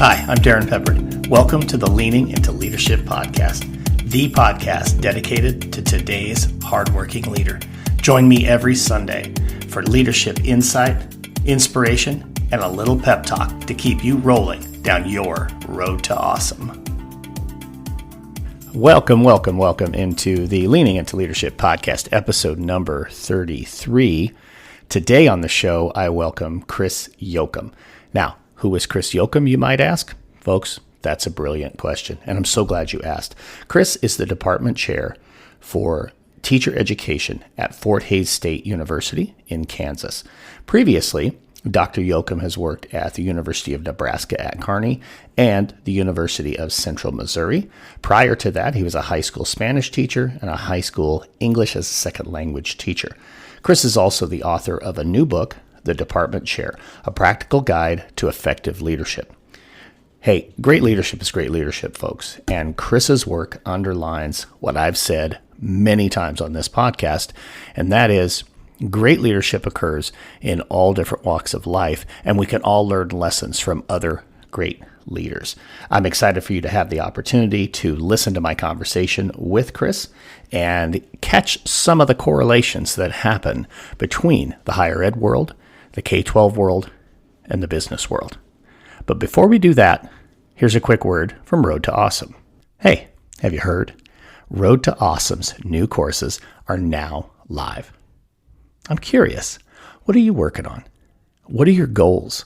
Hi, I'm Darrin Peppard. Welcome to the Leaning into Leadership podcast, the podcast dedicated to today's hardworking leader. Join me every Sunday for leadership insight, inspiration, and a little pep talk to keep you rolling down your road to awesome. Welcome into the Leaning into Leadership podcast, episode number 33. Today on the show, I welcome Chris Jochum. Now, who is Chris Jochum, you might ask? Folks, that's a brilliant question, and I'm so glad you asked. Chris is the department chair for teacher education at Fort Hays State University in Kansas. Previously, Dr. Jochum has worked at the University of Nebraska at Kearney and the University of Central Missouri. Prior to that, he was a high school Spanish teacher and a high school English as a second language teacher. Chris is also the author of a new book, The Department Chair, a practical guide to effective leadership. Hey, great leadership is great leadership, folks. And Chris's work underlines what I've said many times on this podcast, and that is great leadership occurs in all different walks of life, and we can all learn lessons from other great leaders. I'm excited for you to have the opportunity to listen to my conversation with Chris and catch some of the correlations that happen between the higher ed world, the K-12 world, and the business world. But before we do that, here's a quick word from Road to Awesome. Hey, have you heard? Road to Awesome's new courses are now live. I'm curious, what are you working on? What are your goals?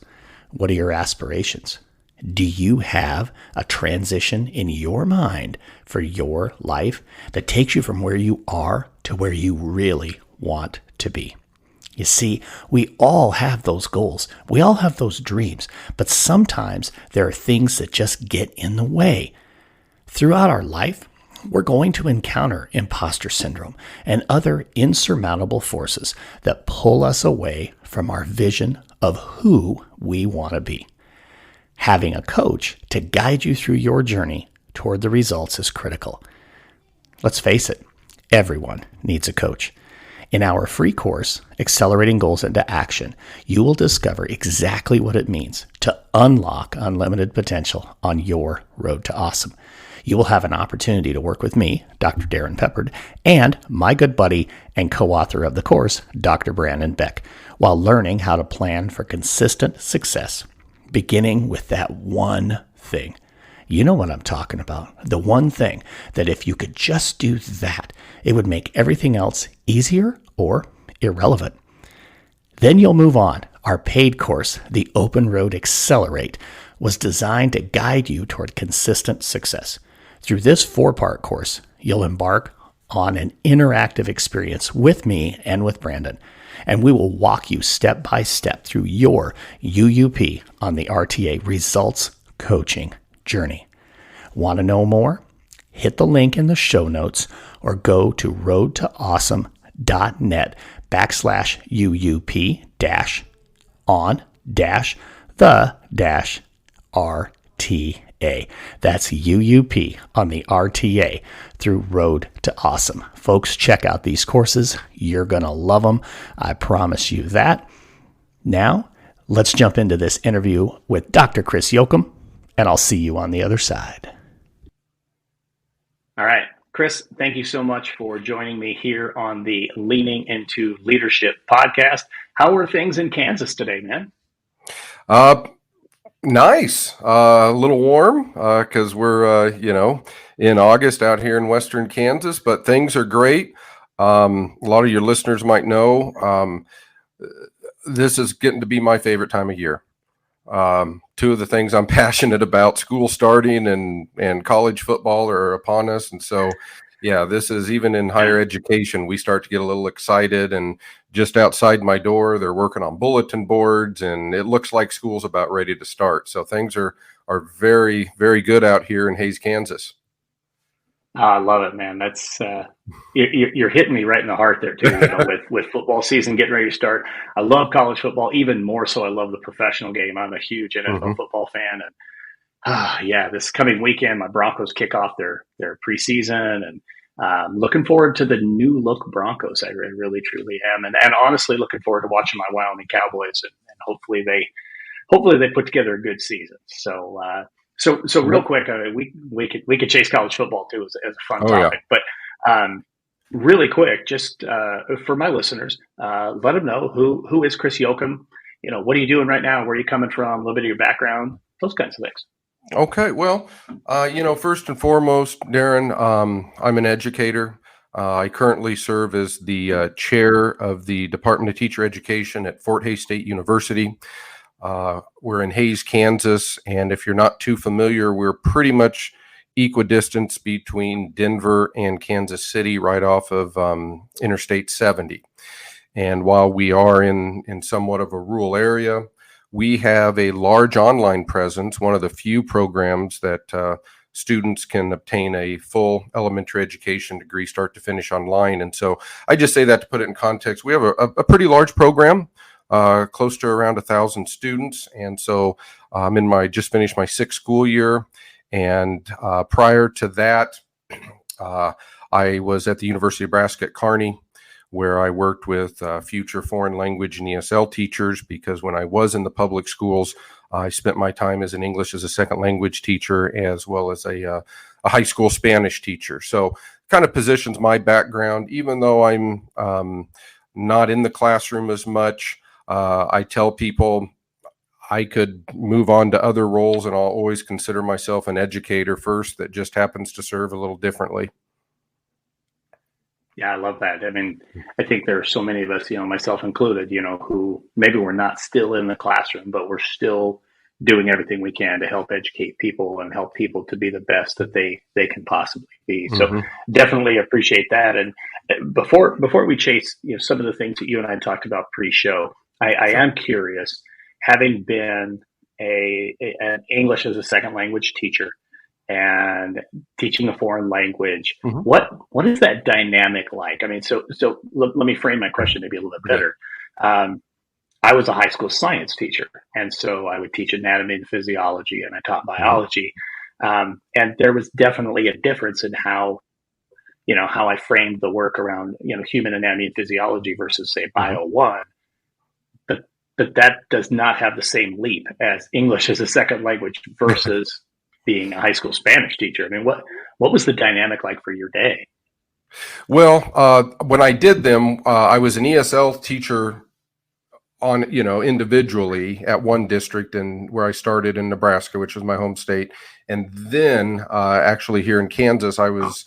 What are your aspirations? Do you have a transition in your mind for your life that takes you from where you are to where you really want to be? You see, we all have those goals. We all have those dreams, but sometimes there are things that just get in the way. Throughout our life, we're going to encounter imposter syndrome and other insurmountable forces that pull us away from our vision of who we want to be. Having a coach to guide you through your journey toward the results is critical. Let's face it, everyone needs a coach. In our free course, Accelerating Goals into Action, you will discover exactly what it means to unlock unlimited potential on your road to awesome. You will have an opportunity to work with me, Dr. Darrin Peppard, and my good buddy and co-author of the course, Dr. Brandon Beck, while learning how to plan for consistent success, beginning with that one thing. You know what I'm talking about. The one thing that if you could just do that, it would make everything else easier or irrelevant. Then you'll move on. Our paid course, The Open Road Accelerate, was designed to guide you toward consistent success. Through this 4-part course, you'll embark on an interactive experience with me and with Brandon, and we will walk you step by step through your UUP on the RTA Results Coaching Journey. Want to know more? Hit the link in the show notes or go to roadto awesome.net/UUP-on-the-RTA. That's UUP on the RTA through Road to Awesome. Folks, check out these courses. You're going to love them. I promise you that. Now, let's jump into this interview with Dr. Chris Jochum, and I'll see you on the other side. All right. Chris, thank you so much for joining me here on the Leaning into Leadership podcast. How are things in Kansas today, man? Nice. A little warm because we're, in August out here in Western Kansas, but things are great. A lot of your listeners might know this is getting to be my favorite time of year. Two of the things I'm passionate about, school starting and college football, are upon us. And so, this is even in higher education, we start to get a little excited. And just outside my door, they're working on bulletin boards, and it looks like school's about ready to start. So things are very, very good out here in Hays, Kansas. I love it, man. That's you're hitting me right in the heart there too. With football season getting ready to start, I love college football even more so. I love the professional game. I'm a huge NFL football fan, and this coming weekend, my Broncos kick off their preseason, and looking forward to the new look Broncos. I really truly am, and honestly looking forward to watching my Wyoming Cowboys, and hopefully they hopefully they put together a good season. So real quick, we could chase college football too as a fun topic, but really quick, just for my listeners, let them know who is Chris Jochum. What are you doing right now? Where are you coming from? A little bit of your background, those kinds of things. Okay, well, first and foremost, Darrin, I'm an educator. I currently serve as the chair of the Department of Teacher Education at Fort Hays State University. We're in Hays, Kansas, and if you're not too familiar, we're pretty much equidistant between Denver and Kansas City, right off of Interstate 70. And while we are in somewhat of a rural area, we have a large online presence, one of the few programs that students can obtain a full elementary education degree start to finish online. And so I just say that to put it in context. We have a pretty large program, close to around 1,000 students. And so just finished my 6th school year. And prior to that, I was at the University of Nebraska at Kearney, where I worked with future foreign language and ESL teachers, because when I was in the public schools, I spent my time as an English as a second language teacher, as well as a high school Spanish teacher. So kind of positions my background, even though I'm not in the classroom as much. I tell people I could move on to other roles, and I'll always consider myself an educator first that just happens to serve a little differently. Yeah, I love that. I mean, I think there are so many of us, myself included, who maybe we're not still in the classroom, but we're still doing everything we can to help educate people and help people to be the best that they can possibly be. So definitely appreciate that. And before we chase, some of the things that you and I talked about pre-show, I am curious, having been an English as a second language teacher and teaching a foreign language, what is that dynamic like? I mean, so let me frame my question maybe a little bit better. I was a high school science teacher, and so I would teach anatomy and physiology, and I taught biology. And there was definitely a difference in how I framed the work around, human anatomy and physiology versus, say, Bio 1. But that does not have the same leap as English as a second language versus being a high school Spanish teacher. I mean, what was the dynamic like for your day? Well, when I did them, I was an ESL teacher on, individually at one district, and where I started in Nebraska, which was my home state. And then actually here in Kansas, I was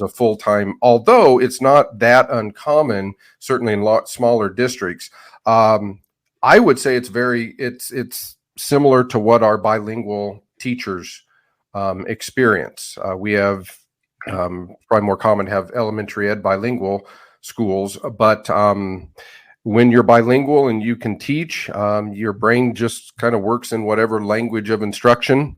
a full-time, although it's not that uncommon, certainly in a lot smaller districts. I would say it's similar to what our bilingual teachers experience. We have probably more common to have elementary ed bilingual schools, but when you're bilingual and you can teach, your brain just kind of works in whatever language of instruction.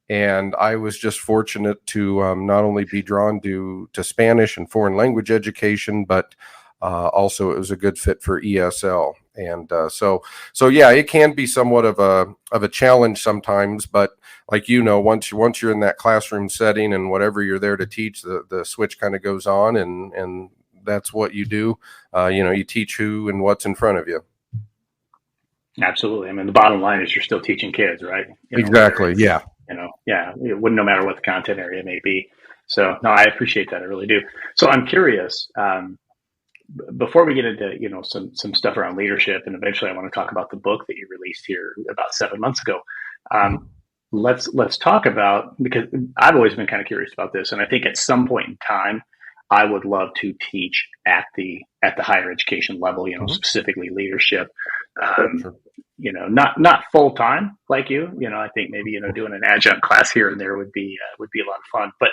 And I was just fortunate to not only be drawn to Spanish and foreign language education, but also it was a good fit for ESL. And so yeah, it can be somewhat of a challenge sometimes, but like, once you're in that classroom setting and whatever you're there to teach, the switch kind of goes on, and that's what you do. You teach who and what's in front of you. Absolutely. I mean, the bottom line is you're still teaching kids, right? Exactly. Yeah. It wouldn't, no matter what the content area may be. So no, I appreciate that. I really do. So I'm curious, before we get into, some stuff around leadership, and eventually I want to talk about the book that you released here about 7 months ago. Let's talk about, because I've always been kind of curious about this. And I think at some point in time, I would love to teach at the higher education level, specifically leadership, not full time like you, I think maybe, doing an adjunct class here and there would be a lot of fun. But,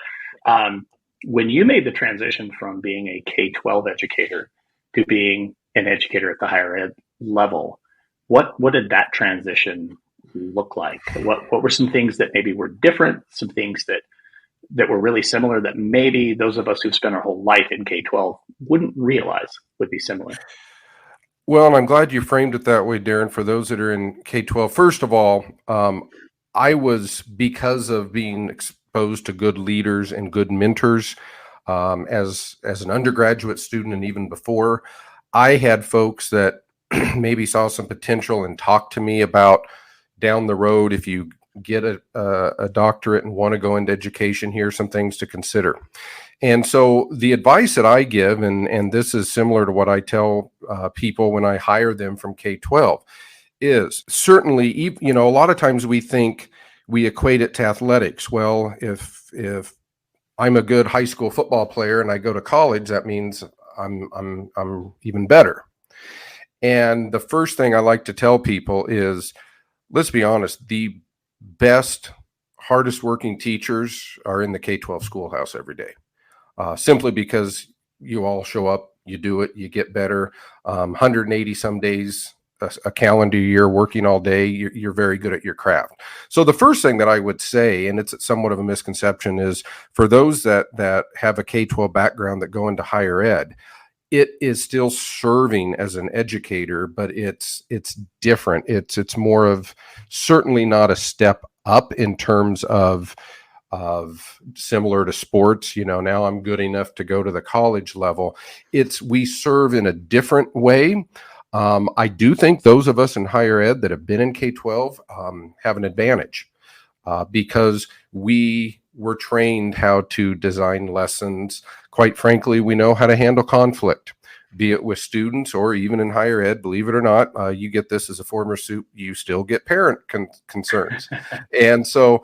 when you made the transition from being a K-12 educator to being an educator at the higher ed level, what did that transition look like? What were some things that maybe were different, some things that were really similar that maybe those of us who've spent our whole life in K-12 wouldn't realize would be similar? Well, and I'm glad you framed it that way, Darrin. For those that are in K-12, first of all, I was, because of being exposed to good leaders and good mentors, as an undergraduate student, and even before, I had folks that maybe saw some potential and talked to me about, down the road, if you get a doctorate and want to go into education, here are some things to consider. And so the advice that I give, and this is similar to what I tell people when I hire them from K-12, is certainly, you know, a lot of times we think we equate it to athletics. Well, if I'm a good high school football player and I go to college, that means I'm even better. And the first thing I like to tell people is, let's be honest, the best, hardest working teachers are in the K-12 schoolhouse every day. Simply because you all show up, you do it, you get better. 180 some days, a calendar year, working all day, you're very good at your craft. So the first thing that I would say, and it's somewhat of a misconception, is for those that have a K-12 background that go into higher ed, it is still serving as an educator, but it's different. It's more of, certainly not a step up in terms of similar to sports, you know, now I'm good enough to go to the college level. We serve in a different way. I do think those of us in higher ed that have been in K-12 have an advantage because we were trained how to design lessons. Quite frankly, we know how to handle conflict, be it with students or even in higher ed. Believe it or not, you get this as a former soup, you still get parent concerns. And so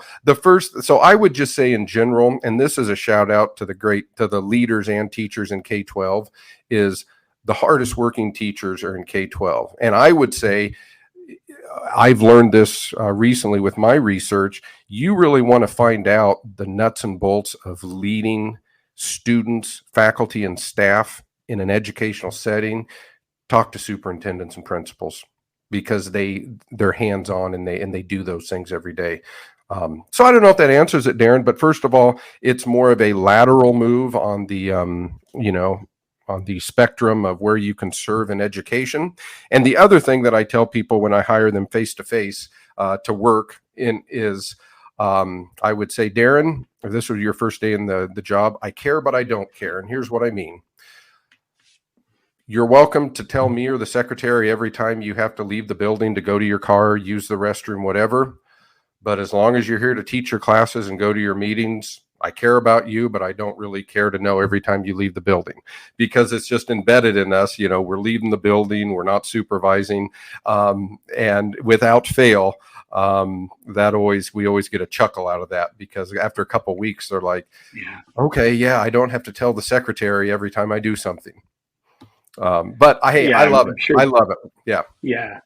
so I would just say in general, and this is a shout out to the leaders and teachers in K-12, is the hardest working teachers are in K-12. And I would say, I've learned this recently with my research, you really want to find out the nuts and bolts of leading students, faculty, and staff in an educational setting. Talk to superintendents and principals, because they're hands-on and they do those things every day. So I don't know if that answers it, Darrin, but first of all, it's more of a lateral move on the, on the spectrum of where you can serve in education. And the other thing that I tell people when I hire them face-to-face to work in is, I would say, Darrin, if this was your first day in the job, I care, but I don't care. And here's what I mean. You're welcome to tell me or the secretary every time you have to leave the building to go to your car, use the restroom, whatever. But as long as you're here to teach your classes and go to your meetings, I care about you, but I don't really care to know every time you leave the building, because it's just embedded in us. You know, we're leaving the building, we're not supervising. And without fail, we always get a chuckle out of that, because after a couple of weeks, they're like, okay, yeah, I don't have to tell the secretary every time I do something. But I love it. Sure. I love it. Yeah. Yeah.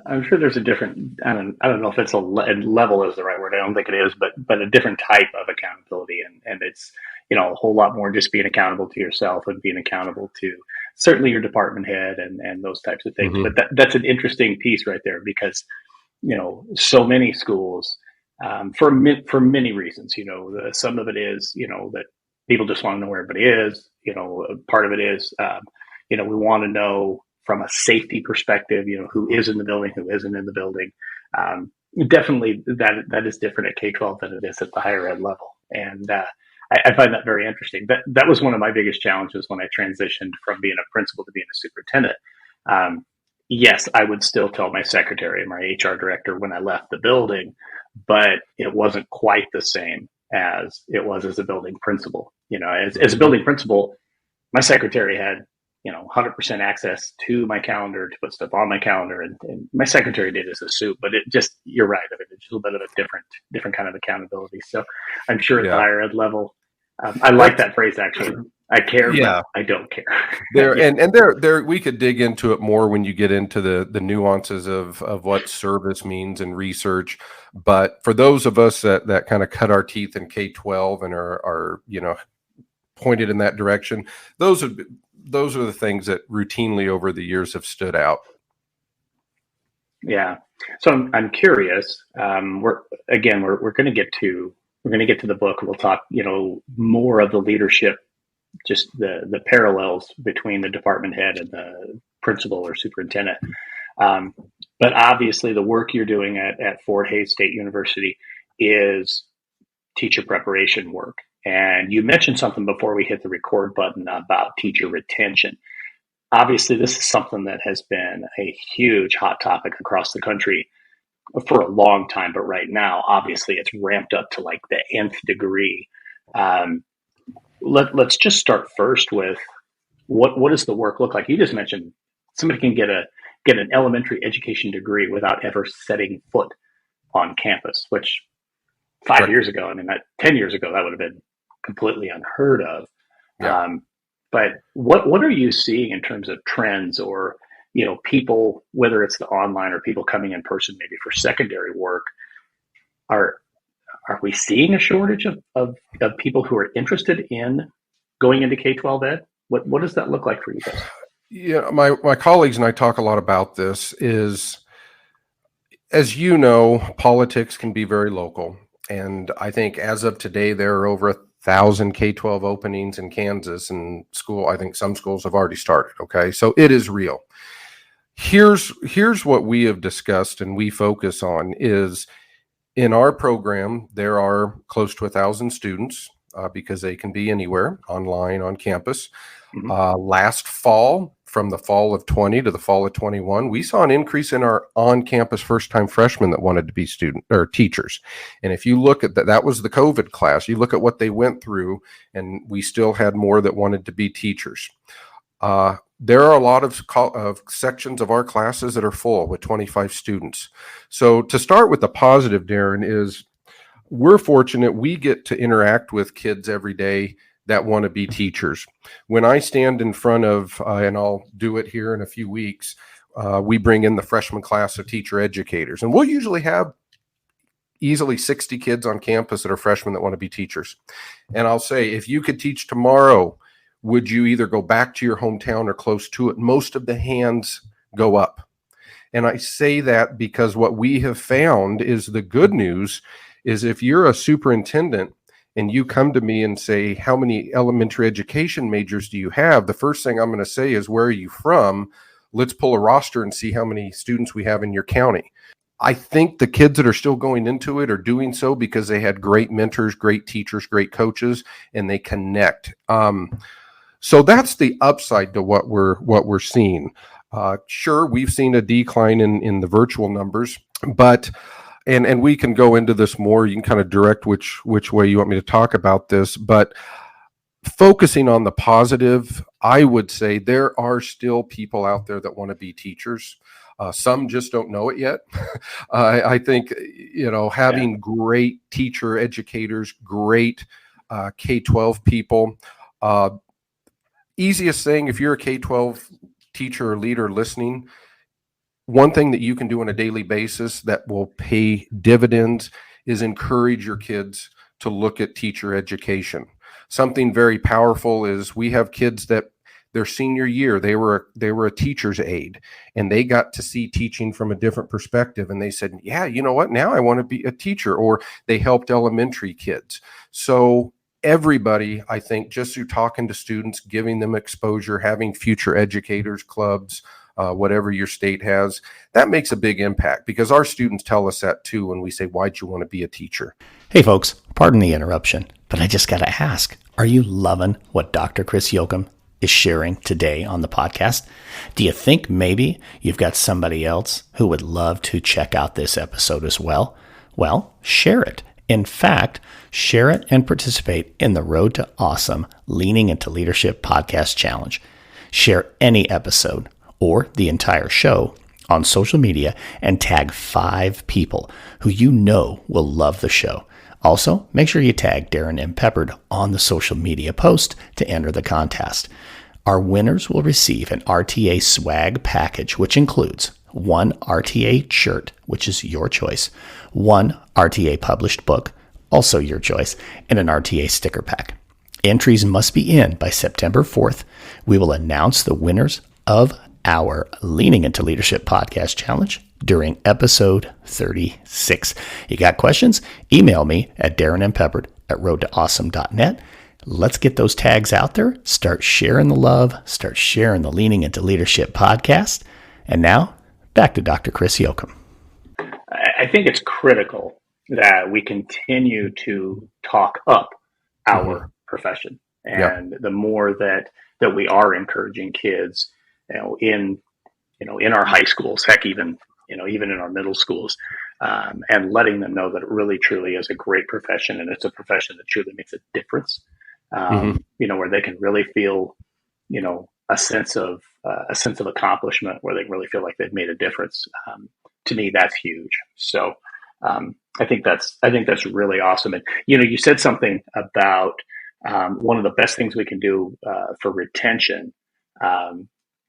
I'm sure there's a different, I don't know if it's level is the right word. I don't think it is, but a different type of accountability. And it's, a whole lot more just being accountable to yourself and being accountable to certainly your department head and those types of things. Mm-hmm. But that's an interesting piece right there, because, so many schools, for many reasons, some of it is, that people just want to know where everybody is, part of it is, we want to know from a safety perspective, who is in the building, who isn't in the building. Definitely that is different at K-12 than it is at the higher ed level. And I find that very interesting. That was one of my biggest challenges when I transitioned from being a principal to being a superintendent. Yes, I would still tell my secretary and my HR director when I left the building, but it wasn't quite the same as it was as a building principal. As a building principal, my secretary had 100% access to my calendar to put stuff on my calendar, and my secretary did as a soup. But you're right. I mean, it's a little bit of a different kind of accountability. So I'm sure at the higher ed level, I like that phrase actually. I care, but I don't care. There, we could dig into it more when you get into the nuances of what service means and research. But for those of us that kind of cut our teeth in K-12 and are pointed in that direction, those are the things that routinely over the years have stood out. Yeah. So I'm curious. We're going to get to the book. We'll talk, more of the leadership, just the parallels between the department head and the principal or superintendent. But obviously the work you're doing at Fort Hays State University is teacher preparation work. And you mentioned something before we hit the record button about teacher retention. Obviously, this is something that has been a huge hot topic across the country for a long time, but right now, obviously, it's ramped up to like the nth degree. Let's just start first with what does the work look like? You just mentioned somebody can get an elementary education degree without ever setting foot on campus, which 5 years ago, 10 years ago, that would have been completely unheard of. Yeah. But what are you seeing in terms of trends, or people, whether it's the online or people coming in person, maybe for secondary work? Are we seeing a shortage of people who are interested in going into K-12 ed? What does that look like for you guys? Yeah, my colleagues and I talk a lot about this. Is, as you know, politics can be very local. And I think as of today, there are over 1,000 K-12 openings in Kansas, and I think some schools have already started. Okay. So it is real. Here's what we have discussed and we focus on is, in our program, there are close to 1,000 students because they can be anywhere, online, on campus. Mm-hmm. Last fall, from the fall of 20 to the fall of 21, we saw an increase in our on-campus first-time freshmen that wanted to be student or teachers. And if you look at that was the COVID class. You look at what they went through, and we still had more that wanted to be teachers. There are a lot of sections of our classes that are full with 25 students. So to start with the positive, Darrin, is we're fortunate we get to interact with kids every day that want to be teachers. When I stand in front of, and I'll do it here in a few weeks, we bring in the freshman class of teacher educators. And we'll usually have easily 60 kids on campus that are freshmen that want to be teachers. And I'll say, if you could teach tomorrow, would you either go back to your hometown or close to it? Most of the hands go up. And I say that because what we have found is the good news is, if you're a superintendent and you come to me and say, how many elementary education majors do you have? The first thing I'm going to say is, where are you from? Let's pull a roster and see how many students we have in your county. I think the kids that are still going into it are doing so because they had great mentors, great teachers, great coaches, and they connect. So that's the upside to what we're seeing. Sure, we've seen a decline in the virtual numbers, but and we can go into this more. You can kind of direct which way you want me to talk about this, but focusing on the positive, I would say there are still people out there that want to be teachers. Some just don't know it yet. I think, having great teacher educators, great K-12 people. Easiest thing, if you're a K-12 teacher or leader listening, one thing that you can do on a daily basis that will pay dividends is encourage your kids to look at teacher education. Something very powerful is, we have kids that their senior year, they were a teacher's aide, and they got to see teaching from a different perspective. And they said, yeah, you know what? Now I want to be a teacher. Or they helped elementary kids. So everybody, I think, just through talking to students, giving them exposure, having future educators clubs, whatever your state has, that makes a big impact, because our students tell us that too when we say, why'd you want to be a teacher? Hey folks, pardon the interruption, but I just got to ask, are you loving what Dr. Chris Jochum is sharing today on the podcast? Do you think maybe you've got somebody else who would love to check out this episode as well? Well, share it. In fact, share it and participate in the Road to Awesome Leaning into Leadership Podcast Challenge. Share any episode or the entire show on social media and tag 5 people who you know will love the show. Also, make sure you tag Darrin and Peppard on the social media post to enter the contest. Our winners will receive an RTA swag package, which includes 1 RTA shirt, which is your choice, 1 RTA published book, also your choice, and an RTA sticker pack. Entries must be in by September 4th. We will announce the winners of our Leaning into Leadership Podcast Challenge during episode 36. You got questions? Email me at darrinandpeppard@roadtoawesome.net. Let's get those tags out there. Start sharing the love. Start sharing the Leaning into Leadership podcast. And now, back to Dr. Chris Jochum. I think it's critical that we continue to talk up our profession. And the more that we are encouraging kids, in our high schools, heck, even in our middle schools, and letting them know that it really truly is a great profession, and it's a profession that truly makes a difference. Where they can really feel, a sense of accomplishment, where they really feel like they've made a difference. To me, that's huge. So I think that's really awesome. And you said something about one of the best things we can do for retention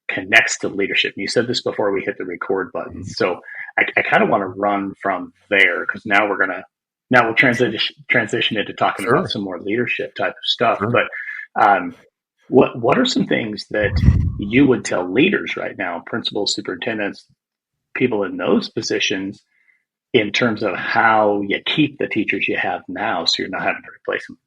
connects to leadership. And you said this before we hit the record button. So I kind of want to run from there, because now we'll transition into talking about some more leadership type of stuff. Sure. But what are some things that you would tell leaders right now, principals, superintendents, people in those positions, in terms of how you keep the teachers you have now, so you're not having to replace them?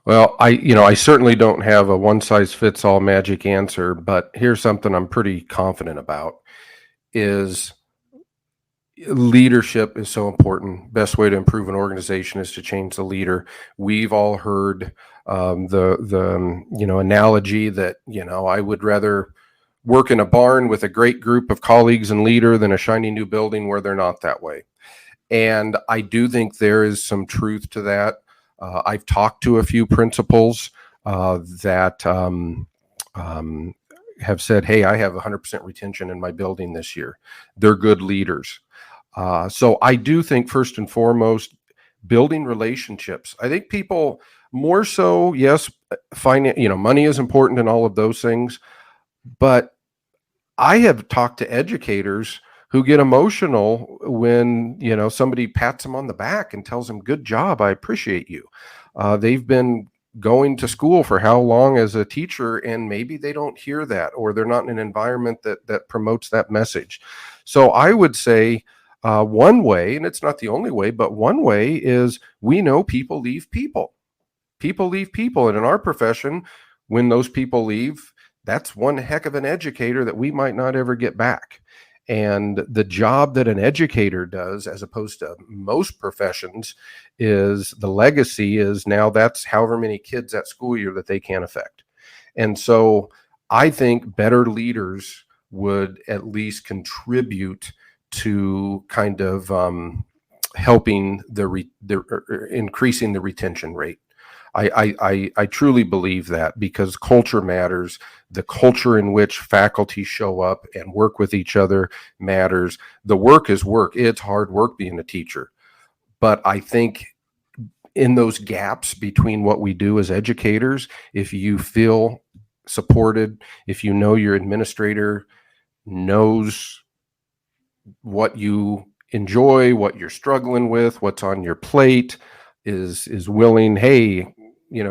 Well, I certainly don't have a one size fits all magic answer, but here's something I'm pretty confident about is leadership is so important. Best way to improve an organization is to change the leader. We've all heard the analogy that, I would rather work in a barn with a great group of colleagues and leader than a shiny new building where they're not that way. And I do think there is some truth to that. I've talked to a few principals that have said, hey, I have 100% retention in my building this year. They're good leaders. So I do think, first and foremost, building relationships. I think people more so, yes, money is important and all of those things. But I have talked to educators who get emotional when, somebody pats them on the back and tells them, good job, I appreciate you. They've been going to school for how long as a teacher, and maybe they don't hear that, or they're not in an environment that promotes that message. So I would say one way, and it's not the only way, but one way is we know people leave people. People leave people. And in our profession, when those people leave, that's one heck of an educator that we might not ever get back. And the job that an educator does, as opposed to most professions, is the legacy is now that's however many kids that school year that they can affect. And so I think better leaders would at least contribute to kind of helping increasing the retention rate. I truly believe that, because culture matters. The culture in which faculty show up and work with each other matters. The work is work. It's hard work being a teacher. But I think in those gaps between what we do as educators, if you feel supported, if you know your administrator knows what you enjoy, what you're struggling with, what's on your plate, is willing, hey,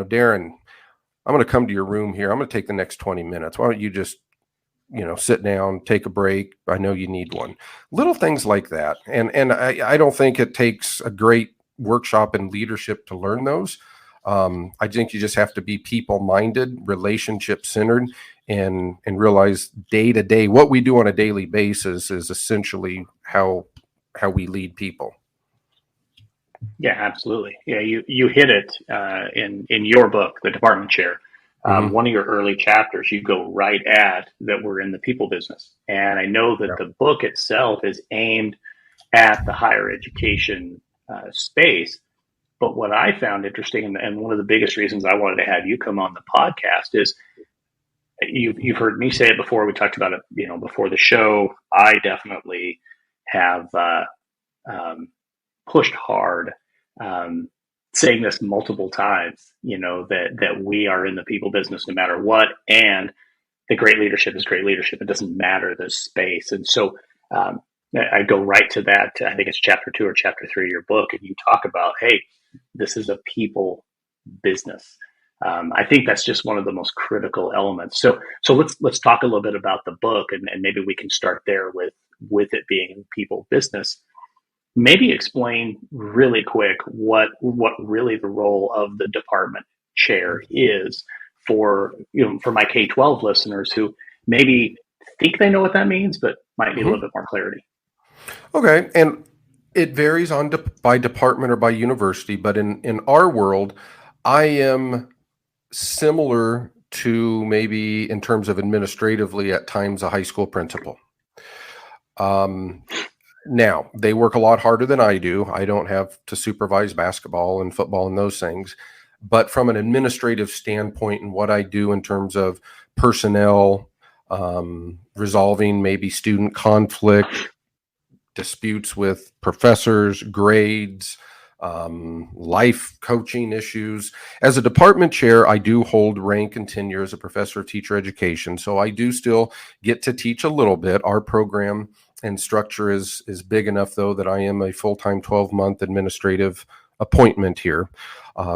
Darrin, I'm going to come to your room here. I'm going to take the next 20 minutes. Why don't you just, sit down, take a break? I know you need one. Little things like that. And I don't think it takes a great workshop in leadership to learn those. I think you just have to be people-minded, relationship-centered, and realize day to day, what we do on a daily basis is essentially how we lead people. Yeah, absolutely. Yeah, you hit it in your book, The Department Chair. One of your early chapters, you go right at that we're in the people business. And I know that the book itself is aimed at the higher education space. But what I found interesting, and one of the biggest reasons I wanted to have you come on the podcast, is you've heard me say it before. We talked about it, before the show. I definitely have pushed hard, saying this multiple times, that we are in the people business no matter what. And the great leadership is great leadership. It doesn't matter the space. And so I go right to that. I think it's chapter 2 or chapter 3 of your book. And you talk about, hey, this is a people business. I think that's just one of the most critical elements. So let's talk a little bit about the book, and maybe we can start there with it being people business. Maybe explain really quick what really the role of the department chair is for my K-12 listeners who maybe think they know what that means, but might need a little bit more clarity. Okay, and it varies by department or by university, but in our world, I am similar to, maybe in terms of administratively, at times a high school principal. Now, they work a lot harder than I do. I don't have to supervise basketball and football and those things. But from an administrative standpoint and what I do in terms of personnel, resolving maybe student conflict, disputes with professors, grades, life coaching issues. As a department chair, I do hold rank and tenure as a professor of teacher education. So I do still get to teach a little bit. Our program and structure is big enough, though, that I am a full-time 12-month administrative appointment here.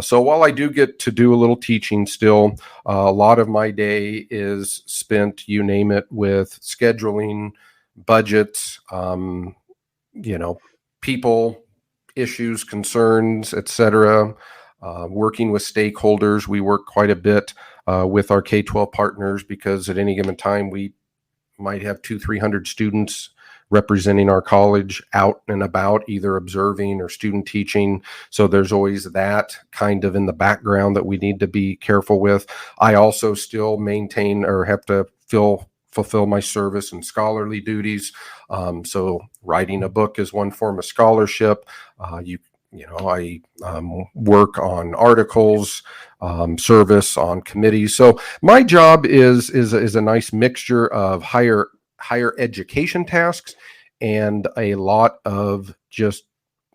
So while I do get to do a little teaching still, a lot of my day is spent, you name it, with scheduling, budgets, people, issues, concerns, etc. Working with stakeholders. We work quite a bit with our K-12 partners because at any given time we might have 200-300 students representing our college out and about, either observing or student teaching. So there's always that kind of in the background that we need to be careful with. I also still maintain or have to fulfill my service and scholarly duties. So writing a book is one form of scholarship. I work on articles, service on committees. So my job is a nice mixture of higher education tasks and a lot of just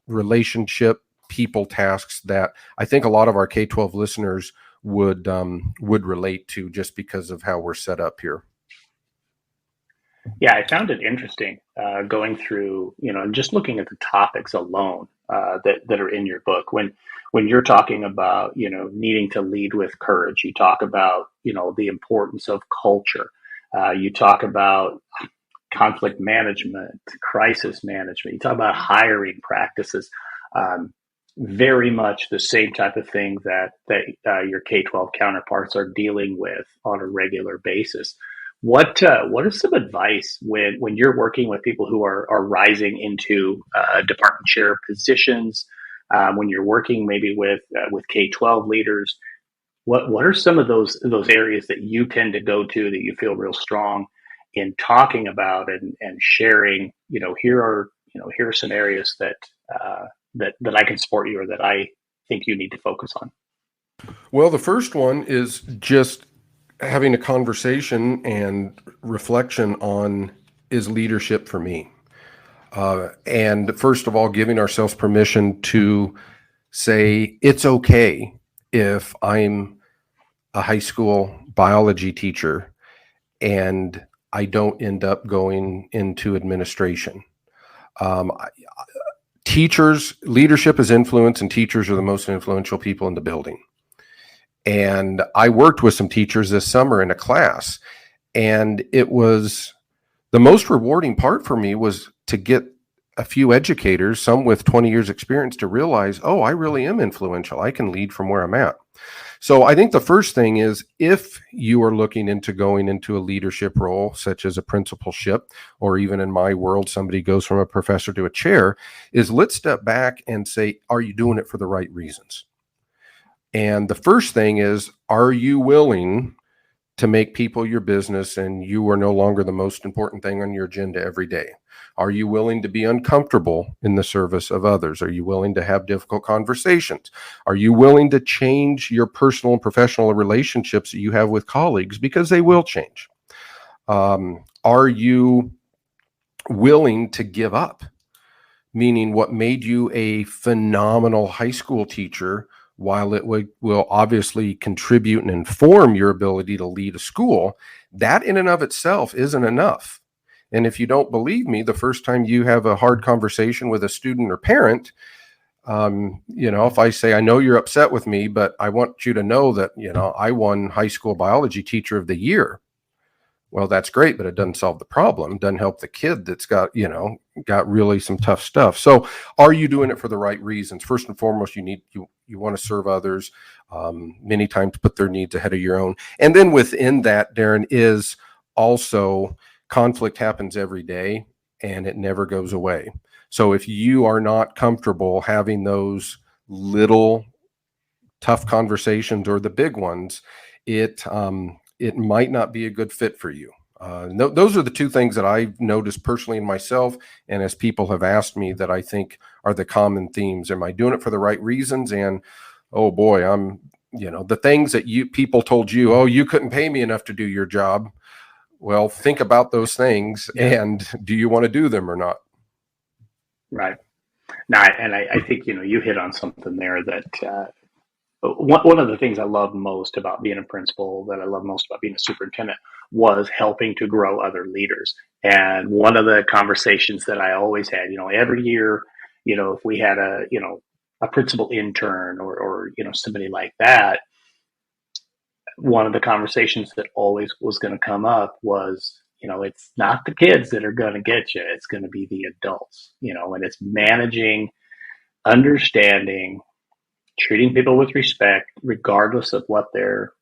relationship people tasks that I think a lot of our K-12 listeners would relate to just because of how we're set up here. Yeah, I found it interesting going through, and just looking at the topics alone that are in your book. When you're talking about, needing to lead with courage, you talk about, the importance of culture. You talk about conflict management, crisis management. You talk about hiring practices. Very much the same type of thing that your K-12 counterparts are dealing with on a regular basis. What is some advice when you're working with people who are rising into department chair positions? When you're working maybe with K-12 leaders, what are some of those areas that you tend to go to that you feel real strong in talking about and sharing? Here are some areas that I can support you, or that I think you need to focus on. Well, the first one is just having a conversation and reflection on, is leadership for me? And first of all, giving ourselves permission to say it's okay if I'm a high school biology teacher and I don't end up going into administration. Teachers, leadership is influence, and teachers are the most influential people in the building. And I worked with some teachers this summer in a class, and it was the most rewarding part for me was to get a few educators, some with 20 years experience, to realize, oh, I really am influential. I can lead from where I'm at. So I think the first thing is, if you are looking into going into a leadership role, such as a principalship, or even in my world, somebody goes from a professor to a chair, is let's step back and say, are you doing it for the right reasons? And the first thing is, are you willing to make people your business and you are no longer the most important thing on your agenda every day? Are you willing to be uncomfortable in the service of others? Are you willing to have difficult conversations? Are you willing to change your personal and professional relationships that you have with colleagues, because they will change? Are you willing to give up? Meaning, what made you a phenomenal high school teacher, while it will obviously contribute and inform your ability to lead a school, that in and of itself isn't enough. And if you don't believe me, the first time you have a hard conversation with a student or parent, if I say, I know you're upset with me, but I want you to know that, I won high school biology teacher of the year. Well, that's great, but it doesn't solve the problem. It doesn't help the kid that's got really some tough stuff. So are you doing it for the right reasons? First and foremost, you want to serve others, many times put their needs ahead of your own. And then within that, Darrin, is also conflict happens every day and it never goes away. So if you are not comfortable having those little tough conversations or the big ones, it might not be a good fit for you. Those are the two things that I've noticed personally in myself, and as people have asked me, that I think are the common themes. Am I doing it for the right reasons? And oh boy, the things that people told you, oh, you couldn't pay me enough to do your job. Well, think about those things, and do you want to do them or not? Right. Now, and I think, you hit on something there that one of the things I love most about being a principal, that I love most about being a superintendent, was helping to grow other leaders. And one of the conversations that I always had, every year, if we had a principal intern or somebody like that, one of the conversations that always was going to come up was, it's not the kids that are going to get you. It's going to be the adults, and it's managing, understanding, treating people with respect, regardless of what their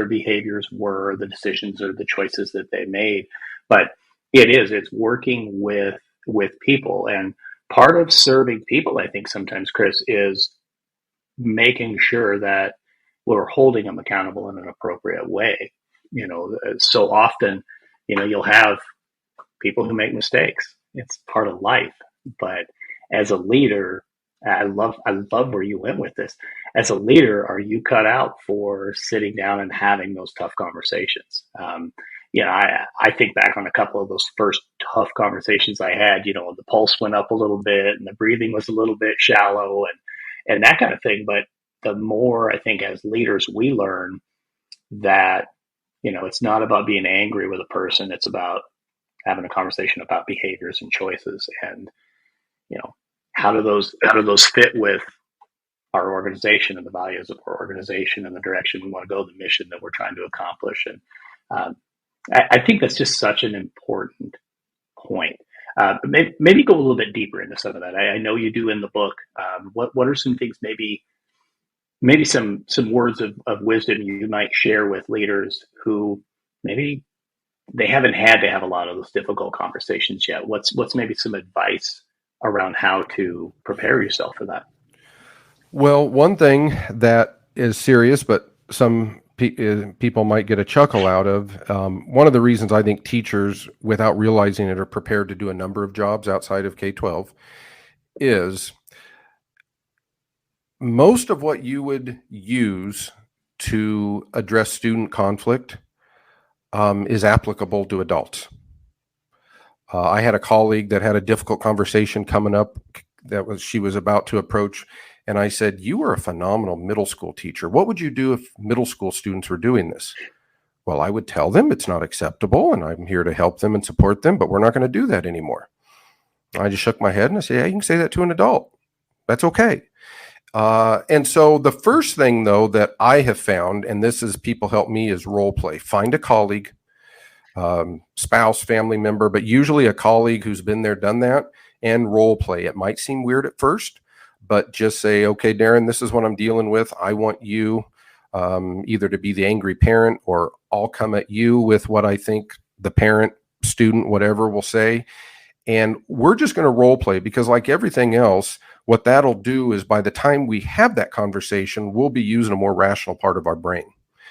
behaviors were, the decisions or the choices that they made. But it's working with people. And part of serving people, I think sometimes, Chris, is making sure that we're holding them accountable in an appropriate way. So often, you'll have people who make mistakes. It's part of life. But as a leader, I love where you went with this. As a leader, are you cut out for sitting down and having those tough conversations? I think back on a couple of those first tough conversations I had. The pulse went up a little bit, and the breathing was a little bit shallow, and that kind of thing. But the more, I think, as leaders, we learn that it's not about being angry with a person. It's about having a conversation about behaviors and choices, and how do those fit with our organization and the values of our organization and the direction we want to go, the mission that we're trying to accomplish. And I think that's just such an important point. Maybe go a little bit deeper into some of that. I know you do in the book. What are some things, maybe some words of wisdom you might share with leaders who maybe they haven't had to have a lot of those difficult conversations yet? What's maybe some advice around how to prepare yourself for that? Well, one thing that is serious, but some people might get a chuckle out of, one of the reasons I think teachers, without realizing it, are prepared to do a number of jobs outside of K-12 is most of what you would use to address student conflict is applicable to adults. I had a colleague that had a difficult conversation coming up she was about to approach, and I said, "You are a phenomenal middle school teacher. What would you do if middle school students were doing this?" Well, I would tell them it's not acceptable, and I'm here to help them and support them, but we're not going to do that anymore. I just shook my head and I said, "Yeah, you can say that to an adult. That's okay." And so the first thing, though, that I have found, and this is people help me, is role play. Find a colleague, spouse, family member, but usually a colleague who's been there, done that, and role play. It might seem weird at first, but just say, "Okay, Darrin, this is what I'm dealing with. I want you either to be the angry parent, or I'll come at you with what I think the parent, student, whatever will say." And we're just going to role play, because like everything else, what that'll do is by the time we have that conversation, we'll be using a more rational part of our brain.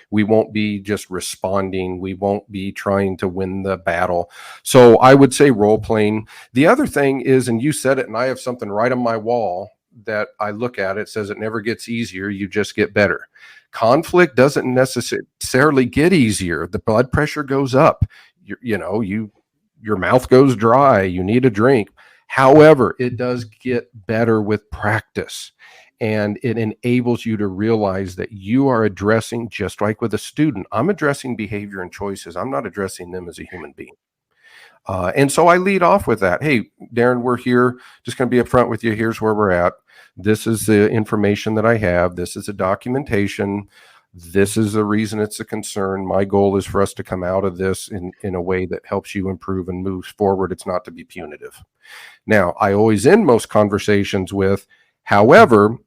We won't be just responding. We won't be trying to win the battle. So I would say role playing. The other thing is, and you said it, and I have something right on my wall that I look at, it says it never gets easier. You just get better. Conflict doesn't necessarily get easier. The blood pressure goes up. Your mouth goes dry. You need a drink. However, it does get better with practice. And it enables you to realize that you are addressing, just like with a student, I'm addressing behavior and choices. I'm not addressing them as a human being. And so I lead off with that. "Hey, Darrin, we're here. Just going to be upfront with you. Here's where we're at. This is the information that I have. This is the documentation. This is the reason it's a concern. My goal is for us to come out of this in a way that helps you improve and moves forward. It's not to be punitive." Now, I always end most conversations with, "However,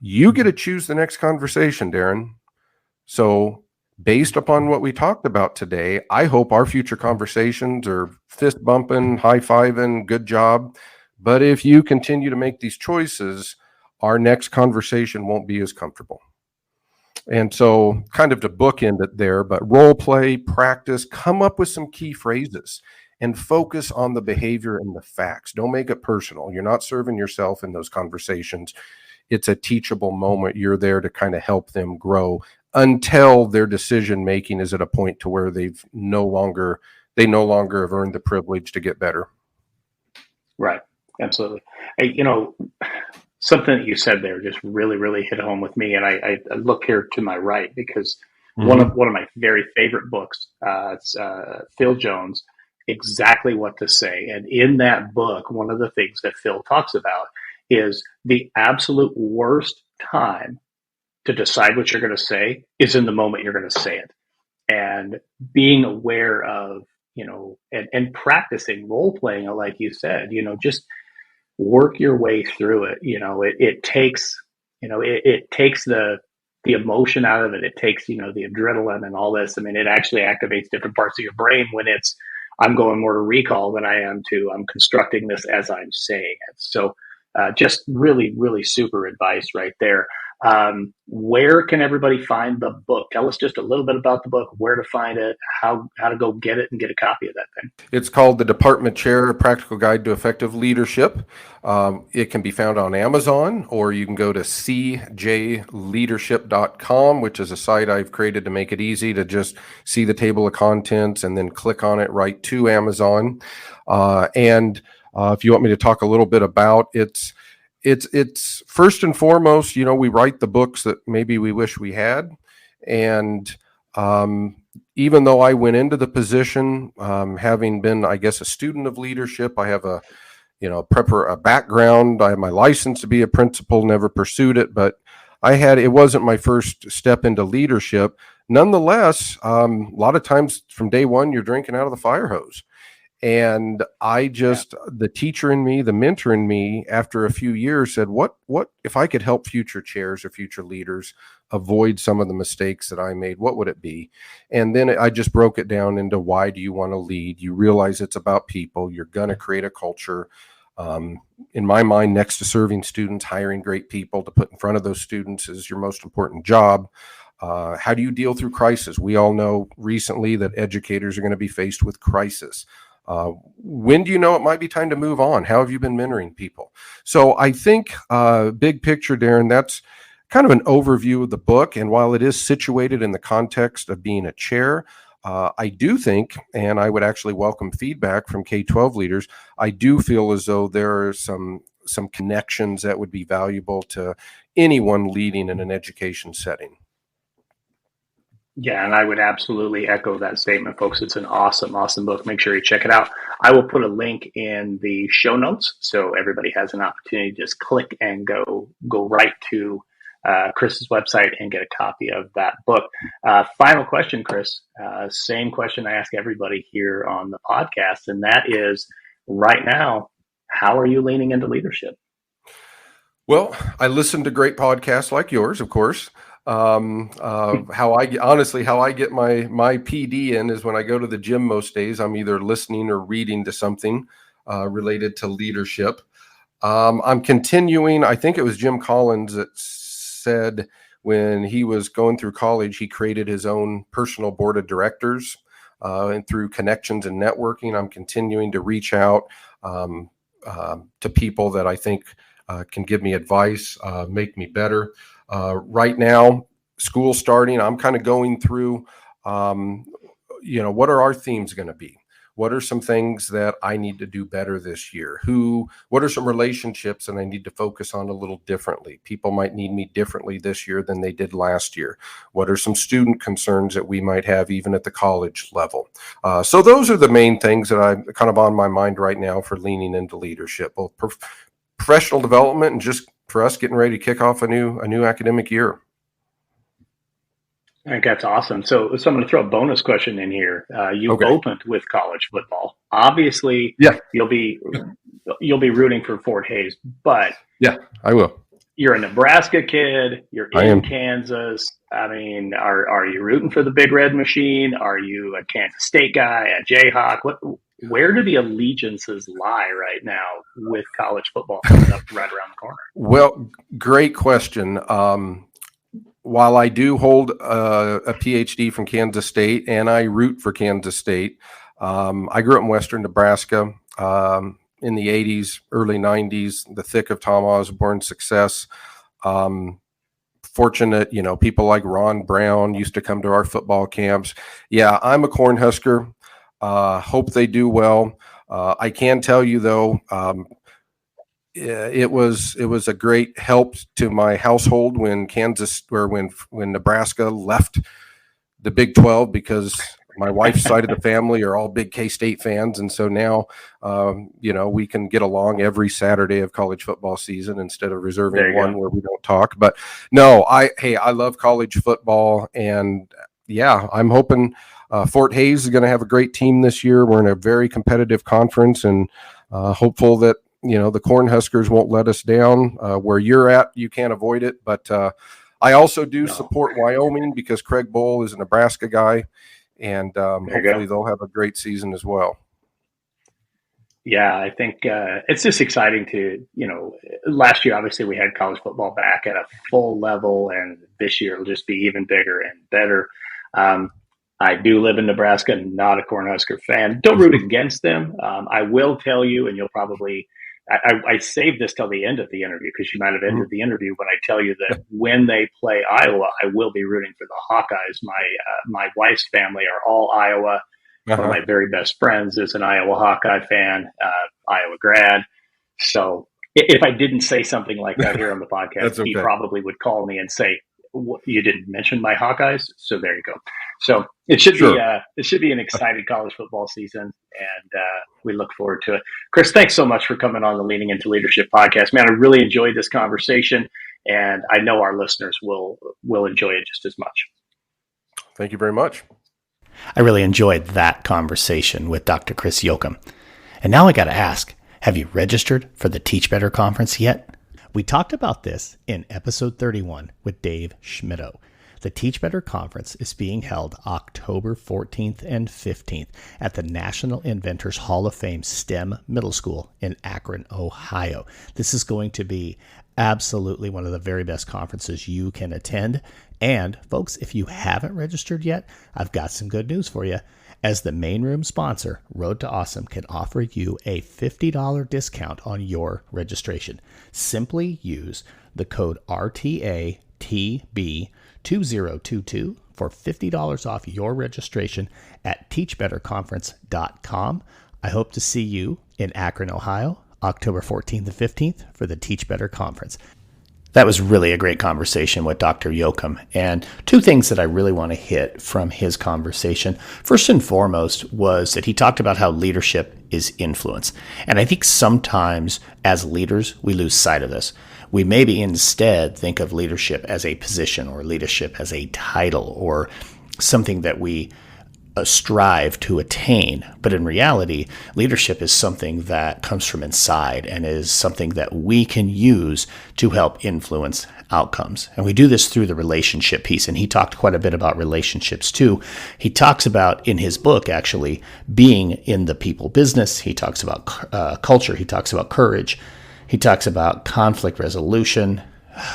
you get to choose the next conversation, Darrin. So based upon what we talked about today, I hope our future conversations are fist bumping, high fiving, good job. But if you continue to make these choices, our next conversation won't be as comfortable." And so kind of to bookend it there, but role play, practice, come up with some key phrases and focus on the behavior and the facts. Don't make it personal. You're not serving yourself in those conversations. It's a teachable moment. You're there to kind of help them grow until their decision making is at a point to where they no longer have earned the privilege to get better. Right. Absolutely. Hey, something that you said there just really, really hit home with me. And I look here to my right because one of my very favorite books, it's Phil Jones, Exactly What to Say. And in that book, one of the things that Phil talks about is the absolute worst time to decide what you're going to say is in the moment you're going to say it. And being aware of, and practicing role playing, like you said, just work your way through it. It takes the emotion out of it. It takes, the adrenaline and all this. I mean, it actually activates different parts of your brain when I'm going more to recall than I am to I'm constructing this as I'm saying it. So just really, really super advice right there. Where can everybody find the book? Tell us just a little bit about the book, where to find it, how to go get it and get a copy of that thing. It's called The Department Chair, A Practical Guide to Effective Leadership. It can be found on Amazon, or you can go to cjleadership.com, which is a site I've created to make it easy to just see the table of contents and then click on it right to Amazon. And if you want me to talk a little bit about it's first and foremost, we write the books that maybe we wish we had. And even though I went into the position, having been, I guess, a student of leadership, I have a background. I have my license to be a principal, never pursued it, but it wasn't my first step into leadership. Nonetheless, a lot of times from day one, you're drinking out of the fire hose. And the teacher in me, the mentor in me, after a few years said, what if I could help future chairs or future leaders avoid some of the mistakes that I made? What would it be? And then I just broke it down into why do you want to lead? You realize it's about people. You're going to create a culture. In my mind, next to serving students, hiring great people to put in front of those students is your most important job. How do you deal through crisis? We all know recently that educators are going to be faced with crisis. When do you know it might be time to move on? How have you been mentoring people? So I think big picture, Darrin, that's kind of an overview of the book. And while it is situated in the context of being a chair, I do think, and I would actually welcome feedback from K-12 leaders, I do feel as though there are some connections that would be valuable to anyone leading in an education setting. Yeah, and I would absolutely echo that statement, folks. It's an awesome, awesome book. Make sure you check it out. I will put a link in the show notes so everybody has an opportunity to just click and go right to Chris's website and get a copy of that book. Final question, Chris. Same question I ask everybody here on the podcast, and that is, right now, how are you leaning into leadership? Well, I listen to great podcasts like yours, of course. How I get my PD in is when I go to the gym most days, I'm either listening or reading to something related to leadership. I'm continuing. I think it was Jim Collins that said when he was going through college, he created his own personal board of directors, and through connections and networking, I'm continuing to reach out to people that I think can give me advice, make me better. Right now, school starting, I'm kind of going through, what are our themes going to be? What are some things that I need to do better this year? What are some relationships that I need to focus on a little differently? People might need me differently this year than they did last year. What are some student concerns that we might have even at the college level? So those are the main things that I'm kind of on my mind right now for leaning into leadership, both professional development and just for us getting ready to kick off a new academic year. I think that's awesome. So I'm going to throw a bonus question in here. You opened with college football. Obviously, yeah, you'll be rooting for Fort Hays, but yeah, I will. You're a Nebraska kid. You're in Kansas. I mean, are you rooting for the Big Red Machine? Are you a Kansas State guy, a Jayhawk? Where do the allegiances lie right now with college football coming up right around the corner? Well, great question. while I do hold a PhD from Kansas State and I root for Kansas State, I grew up in Western Nebraska in the 80s, early 90s, the thick of Tom Osborne's success. Fortunate, people like Ron Brown used to come to our football camps. Yeah, I'm a Cornhusker. Hope they do well. I can tell you, though, it was a great help to my household when Nebraska left the Big 12, because my wife's side of the family are all big K-State fans. And so now, we can get along every Saturday of college football season instead of reserving one where we don't talk. But no, I love college football. And yeah, I'm hoping Fort Hays is going to have a great team this year. We're in a very competitive conference, and hopeful that, the Cornhuskers won't let us down. Where you're at, you can't avoid it. But I also do support Wyoming because Craig Bowl is a Nebraska guy. And hopefully they'll have a great season as well. Yeah, I think it's just exciting to, last year, obviously we had college football back at a full level, and this year it'll just be even bigger and better. I do live in Nebraska, not a Cornhusker fan. Don't root against them. I will tell you, and you'll probably, I saved this till the end of the interview because you might have ended the interview when I tell you that when they play Iowa, I will be rooting for the Hawkeyes. My wife's family are all Iowa. One of my very best friends is an Iowa Hawkeye fan, Iowa grad. So if I didn't say something like that here on the podcast, he probably would call me and say, "You didn't mention my Hawkeyes." So there you go. So it should be an exciting college football season, and we look forward to it. Chris, thanks so much for coming on the Leaning Into Leadership podcast. Man, I really enjoyed this conversation, and I know our listeners will enjoy it just as much. Thank you very much. I really enjoyed that conversation with Dr. Chris Jochum. And now I got to ask, have you registered for the Teach Better conference yet? We talked about this in episode 31 with Dave Schmittou. The Teach Better conference is being held October 14th and 15th at the National Inventors Hall of Fame STEM Middle School in Akron, Ohio. This is going to be absolutely one of the very best conferences you can attend. And folks, if you haven't registered yet, I've got some good news for you. As the main room sponsor, Road to Awesome can offer you a $50 discount on your registration. Simply use the code RTATB2022 for $50 off your registration at teachbetterconference.com. I hope to see you in Akron, Ohio, October 14th and 15th for the Teach Better Conference. That was really a great conversation with Dr. Jochum. And two things that I really want to hit from his conversation. First and foremost was that he talked about how leadership is influence. And I think sometimes as leaders, we lose sight of this. We maybe instead think of leadership as a position or leadership as a title or something that we strive to attain. But in reality, leadership is something that comes from inside and is something that we can use to help influence outcomes. And we do this through the relationship piece. And he talked quite a bit about relationships too. He talks about, in his book, actually being in the people business. He talks about culture. He talks about courage. He talks about conflict resolution.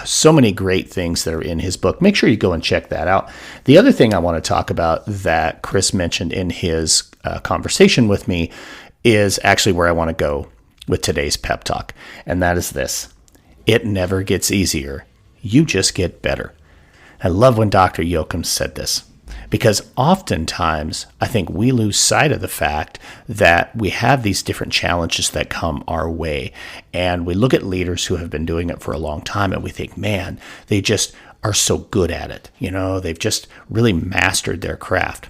So many great things that are in his book. Make sure you go and check that out. The other thing I want to talk about that Chris mentioned in his conversation with me is actually where I want to go with today's pep talk. And that is this: it never gets easier. You just get better. I love when Dr. Jochum said this, because oftentimes I think we lose sight of the fact that we have these different challenges that come our way. And we look at leaders who have been doing it for a long time and we think, man, they just are so good at it. They've just really mastered their craft.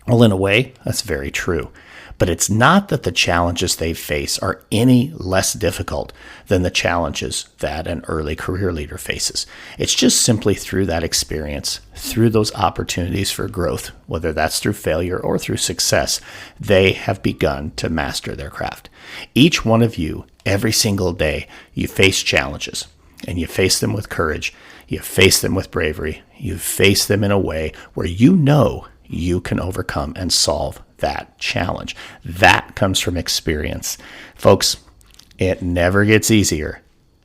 Well, in a way, that's very true. But it's not that the challenges they face are any less difficult than the challenges that an early career leader faces. It's just simply through that experience, through those opportunities for growth, whether that's through failure or through success, they have begun to master their craft. Each one of you, every single day, you face challenges, and you face them with courage. You face them with bravery. You face them in a way where you know you can overcome and solve that challenge. That comes from experience. Folks, it never gets easier.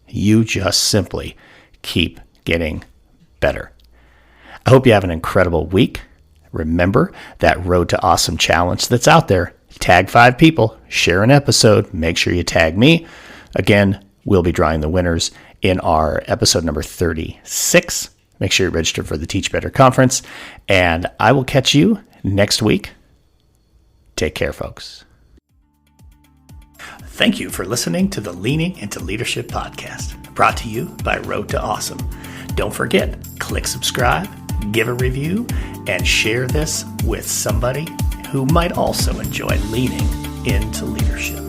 You just simply keep getting better. I hope you have an incredible week. Remember that Road to Awesome challenge that's out there. Tag 5 people, share an episode, make sure you tag me. Again, we'll be drawing the winners in our episode number 36. Make sure you register for the Teach Better Conference, and I will catch you next week. Take care, folks. Thank you for listening to the Leaning into Leadership podcast, brought to you by Road to Awesome. Don't forget, click subscribe, give a review, and share this with somebody who might also enjoy leaning into leadership.